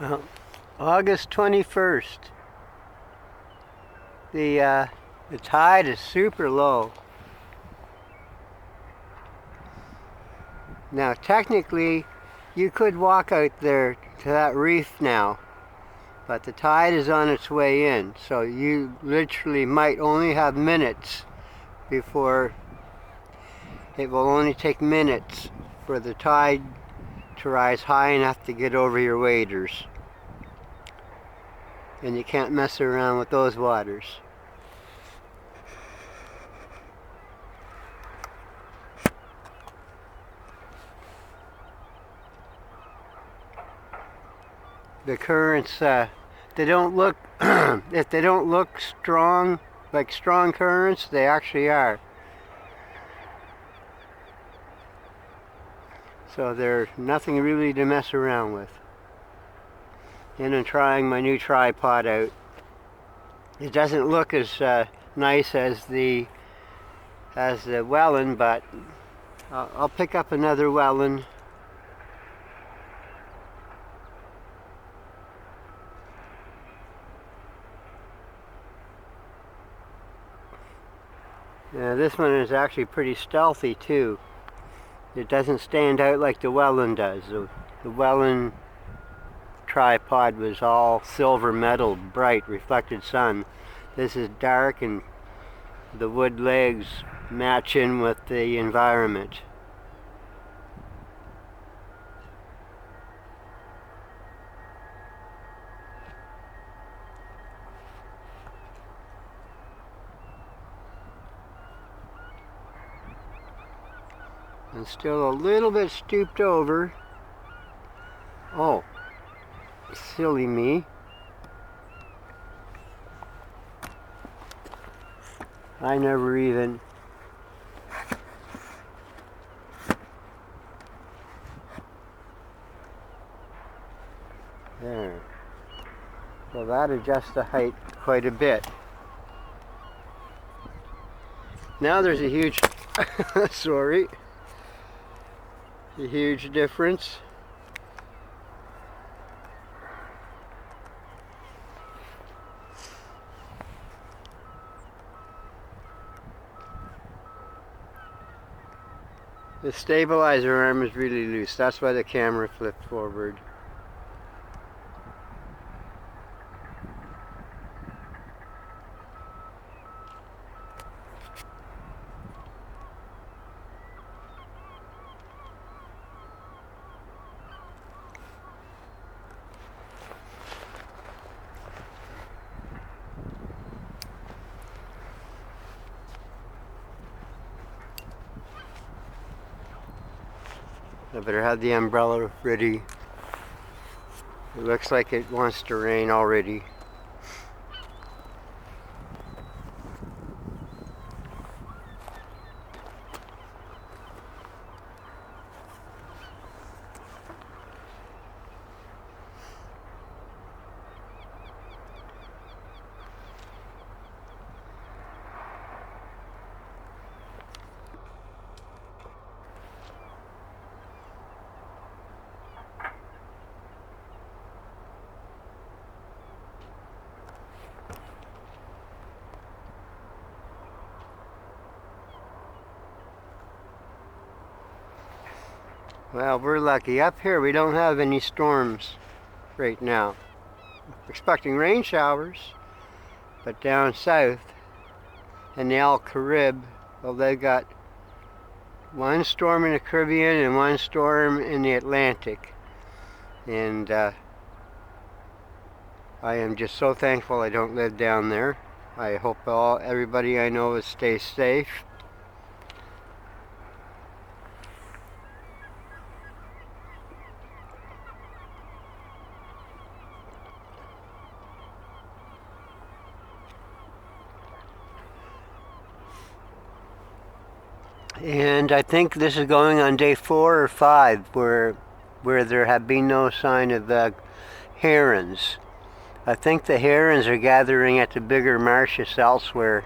Well, August 21st. The tide is super low. Now, technically, you could walk out there to that reef now, but the tide is on its way in, so you literally might only have minutes before it will only take minutes for the tide to rise high enough to get over your waders. And you can't mess around with those waters. The currents, they don't look, if they don't look strong, like strong currents, they actually are. So there's nothing really to mess around with. And I'm trying my new tripod out. It doesn't look as nice as the Welland, but I'll pick up another Welland. This one is actually pretty stealthy too. It doesn't stand out like the Welland does. The Welland tripod was all silver metal, bright, reflected sun. This is dark, and the wood legs match in with the environment. And still a little bit stooped over. Oh, silly me. I never even... There. So that adjusts the height quite a bit. Now there's a huge... sorry. A huge difference. The stabilizer arm is really loose. That's why the camera flipped forward. I better have the umbrella ready. It looks like it wants to rain already. Well, we're lucky. Up here we don't have any storms right now. We're expecting rain showers, but down south in the Carib, well, they've got one storm in the Caribbean and one storm in the Atlantic. And I am just so thankful I don't live down there. I hope everybody I know stays safe. And I think this is going on day 4 or 5 where there have been no sign of herons. I think the herons are gathering at the bigger marshes elsewhere.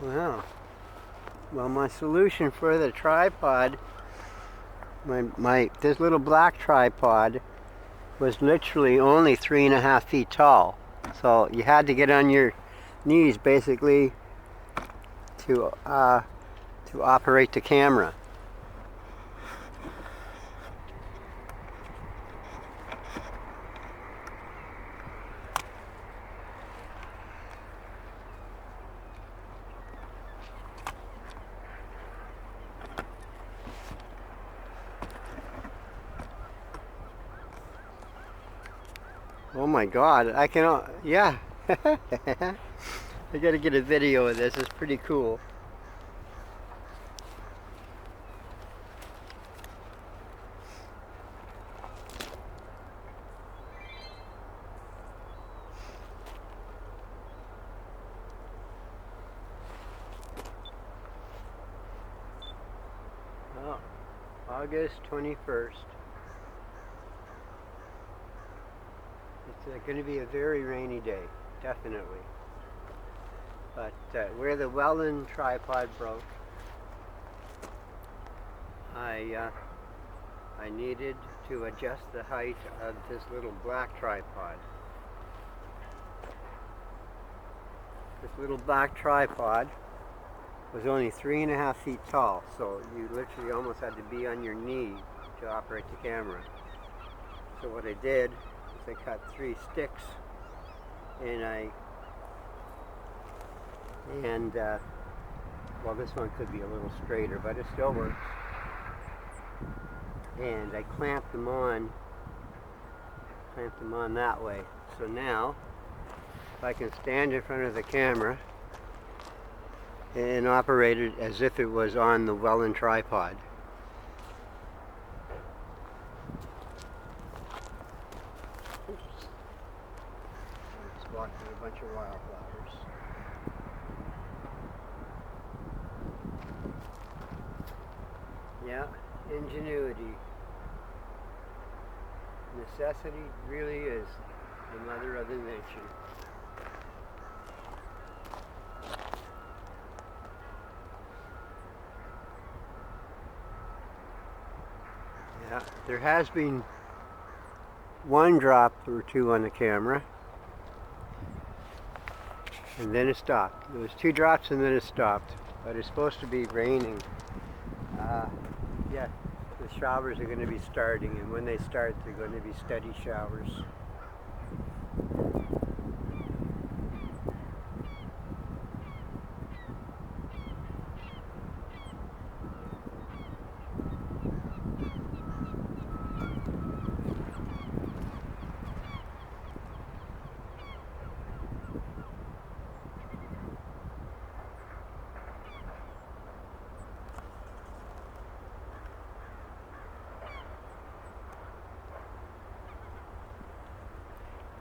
Wow. Well, my solution for the tripod, this little black tripod, was literally only 3.5 feet tall. So you had to get on your knees basically to operate the camera. Oh my God, I can, yeah. I gotta get a video of this, it's pretty cool. Oh, August 21st. It's going to be a very rainy day, definitely. But where the Welland tripod broke, I needed to adjust the height of this little black tripod. This little black tripod was only 3.5 feet tall, so you literally almost had to be on your knee to operate the camera. So what I did is I cut 3 sticks, and well, this one could be a little straighter, but it still works. And I clamped them on that way. So now, if I can stand in front of the camera and operate it as if it was on the Welland tripod. Oops. I just walked through a bunch of wildflowers. Yeah, ingenuity. Necessity really is the mother of invention. Yeah, there has been one drop or two on the camera, and then it stopped. There was 2 drops and then it stopped, but it's supposed to be raining. Yeah, the showers are going to be starting, and when they start, they're going to be steady showers.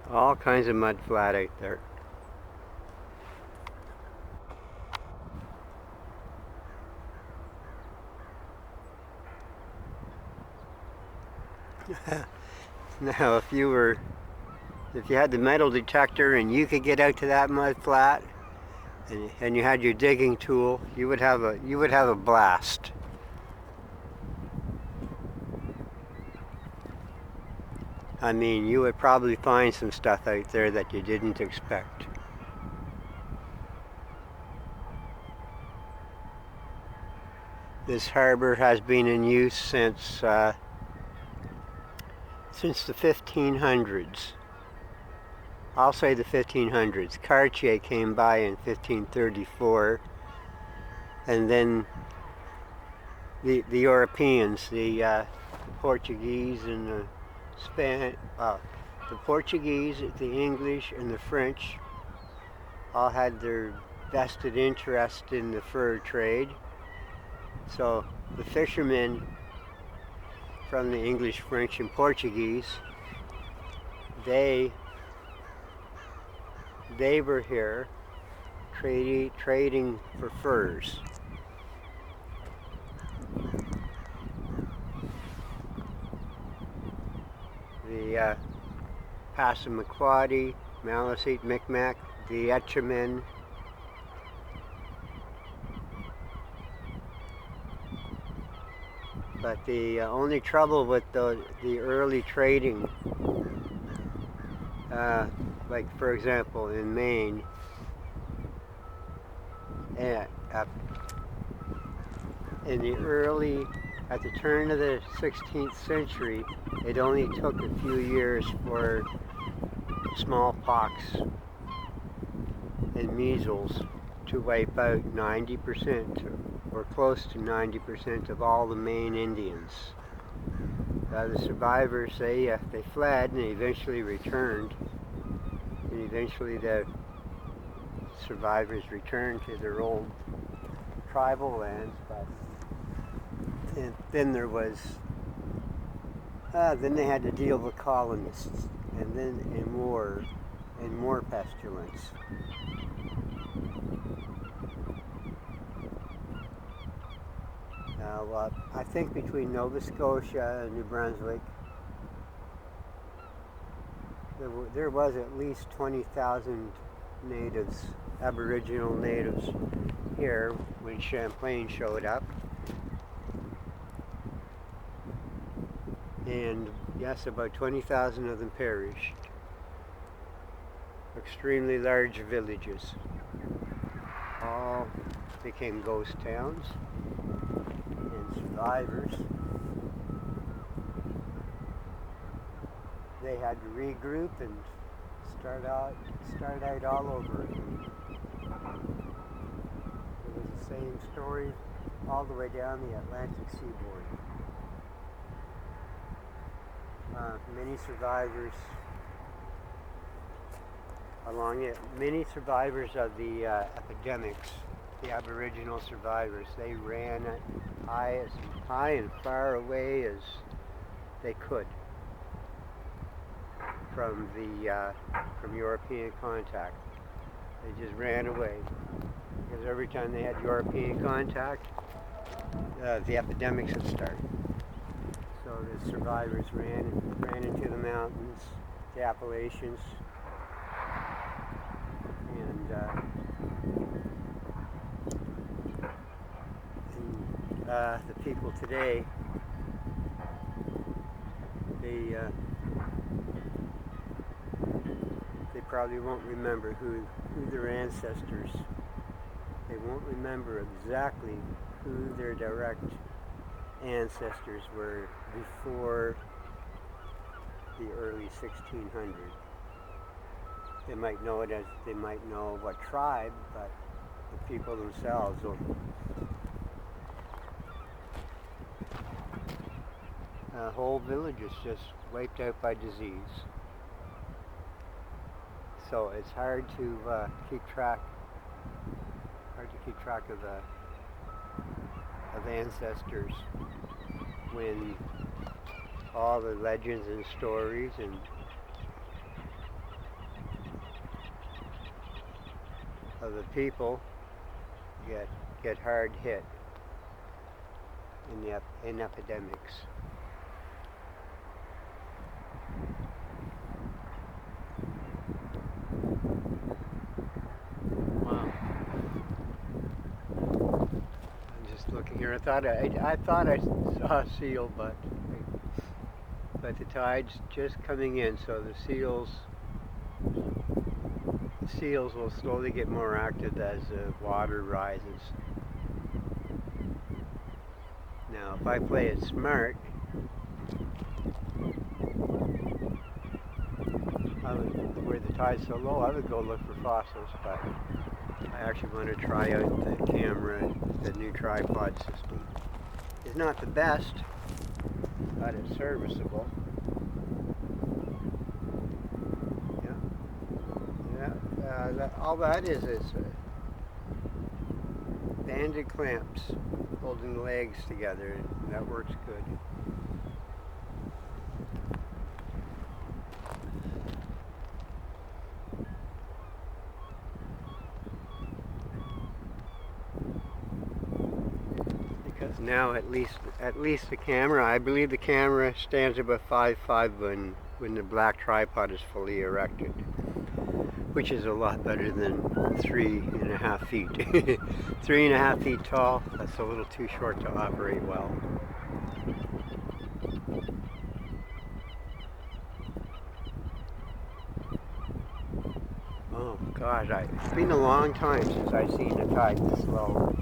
All kinds of mud flat out there. Now, if you had the metal detector and you could get out to that mud flat, and you had your digging tool, you would have a blast. I mean, you would probably find some stuff out there that you didn't expect. This harbor has been in use since the 1500s. I'll say the 1500s. Cartier came by in 1534, and then the Europeans, the Portuguese and the the Portuguese, the English, and the French all had their vested interest in the fur trade. So the fishermen from the English, French, and Portuguese, they were here trading for furs. The Passamaquoddy, Maliseet, Micmac, the Etchemin, But the only trouble with the early trading, like for example in Maine, at the turn of the 16th century, it only took a few years for smallpox and measles to wipe out 90% or close to 90% of all the Maine Indians. The survivors, they fled and they eventually returned, and eventually the survivors returned to their old tribal lands, but then there was then they had to deal with colonists, and then more pestilence. Now, I think between Nova Scotia and New Brunswick, there was at least 20,000 natives, Aboriginal natives, here when Champlain showed up. And yes, about 20,000 of them perished. Extremely large villages. All became ghost towns. And survivors, they had to regroup and start out all over again. It was the same story all the way down the Atlantic seaboard. Many survivors of the epidemics, the Aboriginal survivors, they ran as high and far away as they could from European contact. They just ran away because every time they had European contact, the epidemics would start. So the survivors ran into the mountains, the Appalachians, and the people today, they probably won't remember who their ancestors. They won't remember exactly who their direct ancestors were before the early 1600s. They might know what tribe, but the people themselves will. Whole villages just wiped out by disease. So it's hard to keep track of ancestors when all the legends and stories and of the people get hard hit in epidemics. Wow. I'm just looking here. I thought I saw a seal, but the tide's just coming in, so the seals will slowly get more active as the water rises. Now, if I play it smart, where the tide's so low, I would go look for fossils, but I actually want to try out the camera, the new tripod system. It's not the best, but it's serviceable. All that is banded clamps holding the legs together, and that works good. Because now at least the camera, I believe the camera stands about 5'5" when the black tripod is fully erected, which is a lot better than 3.5 feet. 3.5 feet tall, that's a little too short to operate well. Gosh, it's been a long time since I've seen the tide this low.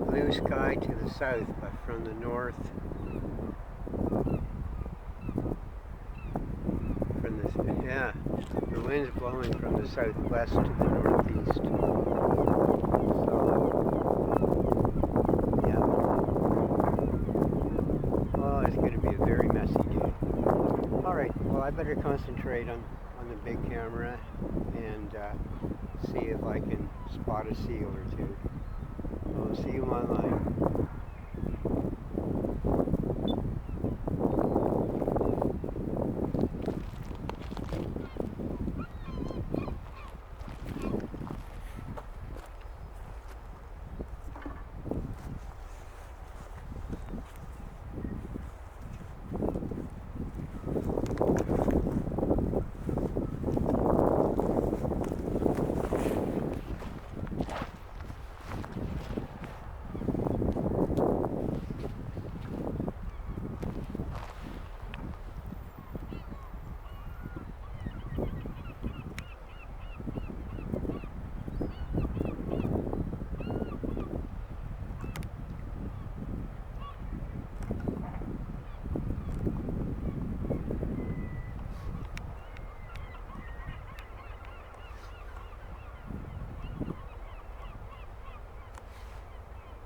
Blue sky to the south, but from the north, the wind's blowing from the southwest to the northeast. So, yeah. Oh, it's going to be a very messy day. All right, well, I better concentrate on the big camera and see if I can spot a seal or two. I'll see you online.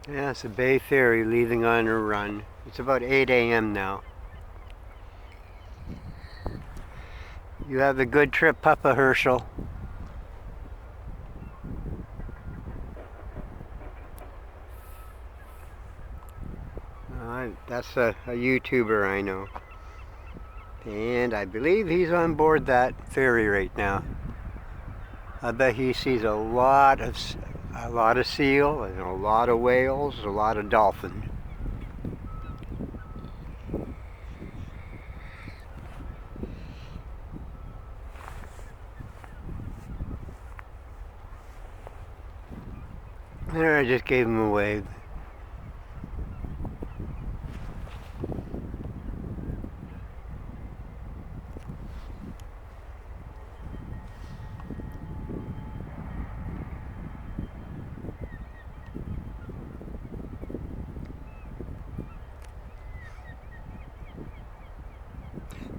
Yeah, it's a Bay Ferry leaving on her run. It's about 8 a.m. now. You have a good trip, Papa Herschel. That's a YouTuber I know. And I believe he's on board that ferry right now. I bet he sees a lot of seal and a lot of whales, a lot of dolphin. There, I just gave him a wave.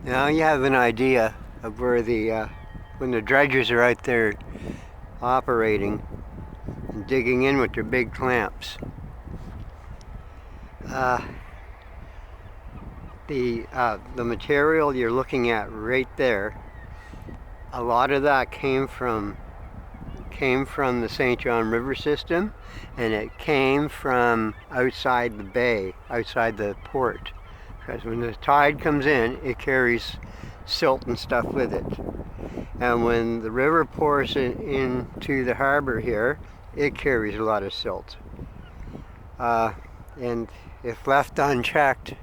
Now you have an idea of where when the dredgers are out there operating and digging in with their big clamps. The material you're looking at right there, a lot of that came from the St. John River system, and it came from outside the bay, outside the port. Because when the tide comes in, it carries silt and stuff with it. And when the river pours into the harbor here, it carries a lot of silt. And if left unchecked,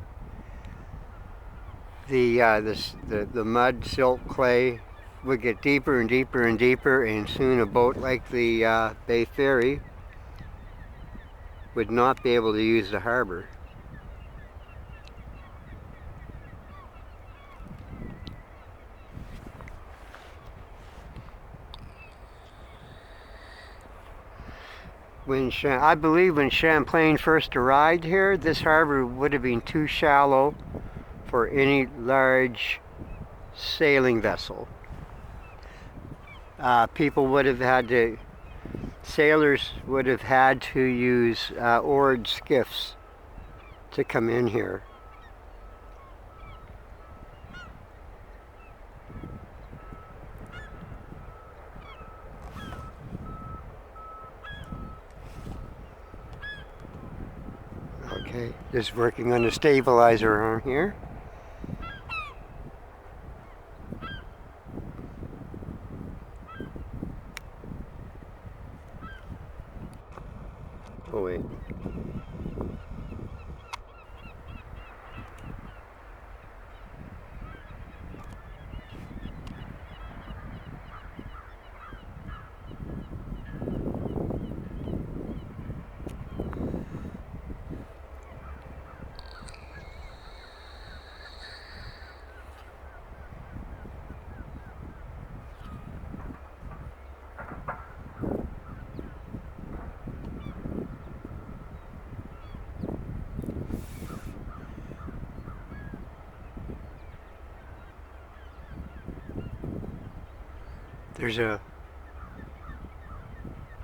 the mud, silt, clay would get deeper and deeper and deeper, and soon a boat like the Bay Ferry would not be able to use the harbor. I believe when Champlain first arrived here, this harbor would have been too shallow for any large sailing vessel. Sailors would have had to use oared skiffs to come in here. Okay, just working on the stabilizer arm here. Oh wait.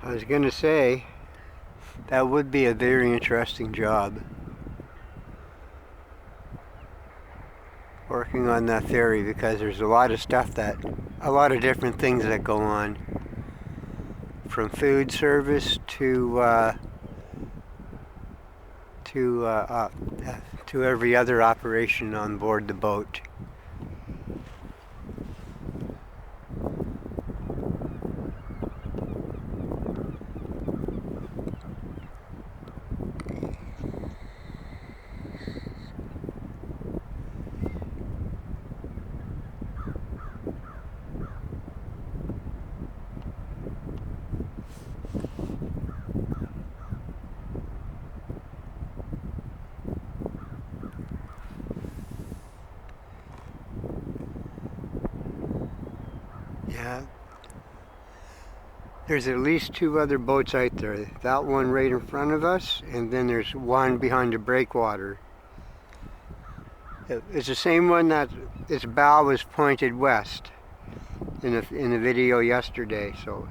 I was going to say, that would be a very interesting job. Working on that ferry, because there's a lot of different things that go on. From food service to every other operation on board the boat. Yeah. There's at least two other boats out there. That one right in front of us, and then there's one behind the breakwater. It's the same one that its bow was pointed west in the video yesterday, so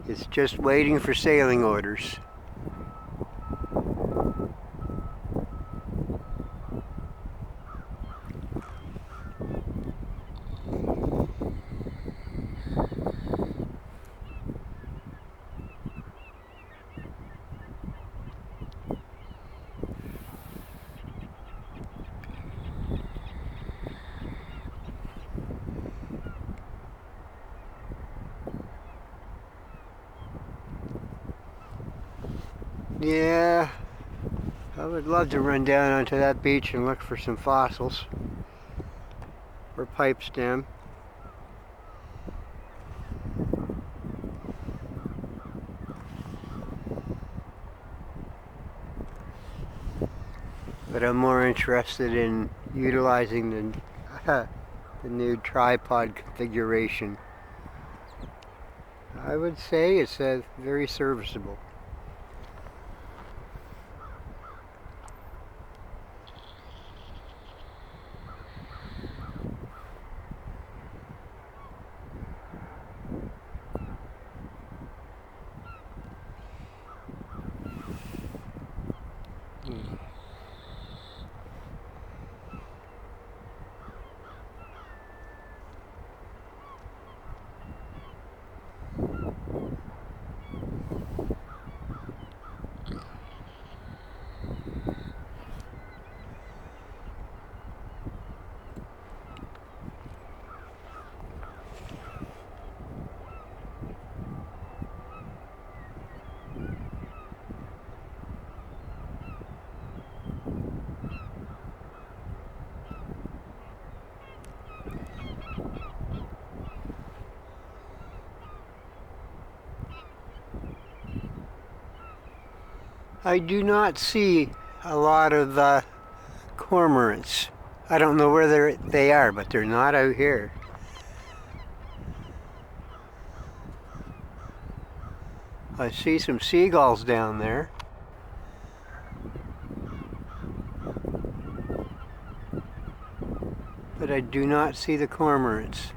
it's just waiting for sailing orders. Yeah, I would love to run down onto that beach and look for some fossils or pipe stem. But I'm more interested in utilizing the new tripod configuration. I would say it's very serviceable. I do not see a lot of cormorants. I don't know where they are, but they're not out here. I see some seagulls down there. But I do not see the cormorants.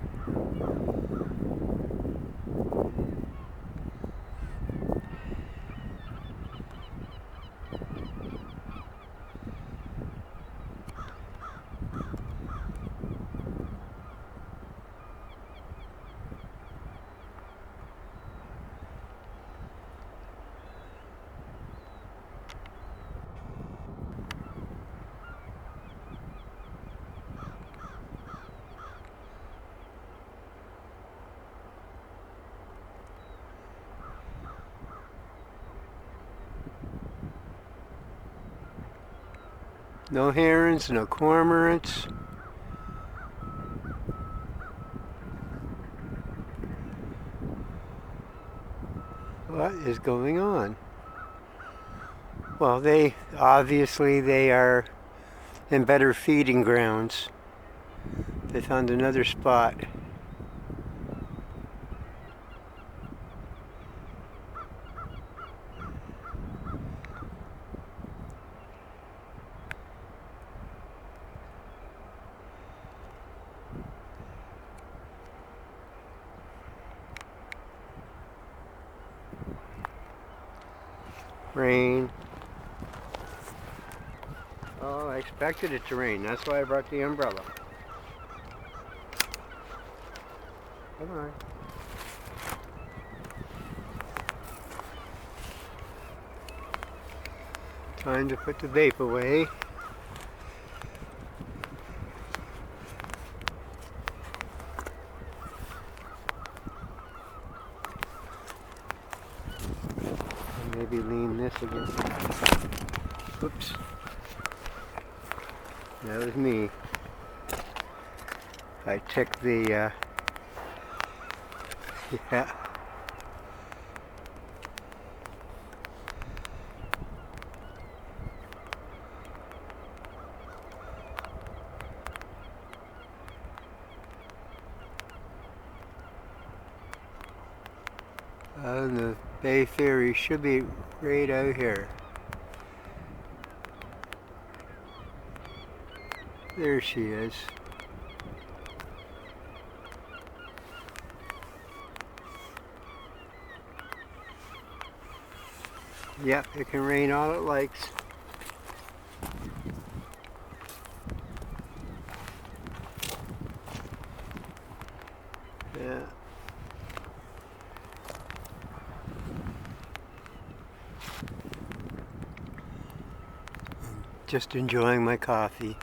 No herons, no cormorants. What is going on? Well, they are in better feeding grounds. They found another spot. Rain. Oh, I expected it to rain. That's why I brought the umbrella. Come on. Time to put the vape away. Maybe lean this again. Oops. That was me. I took the, yeah. The Bay Ferry should be right out here. There she is. Yep, it can rain all it likes. Yeah. Just enjoying my coffee.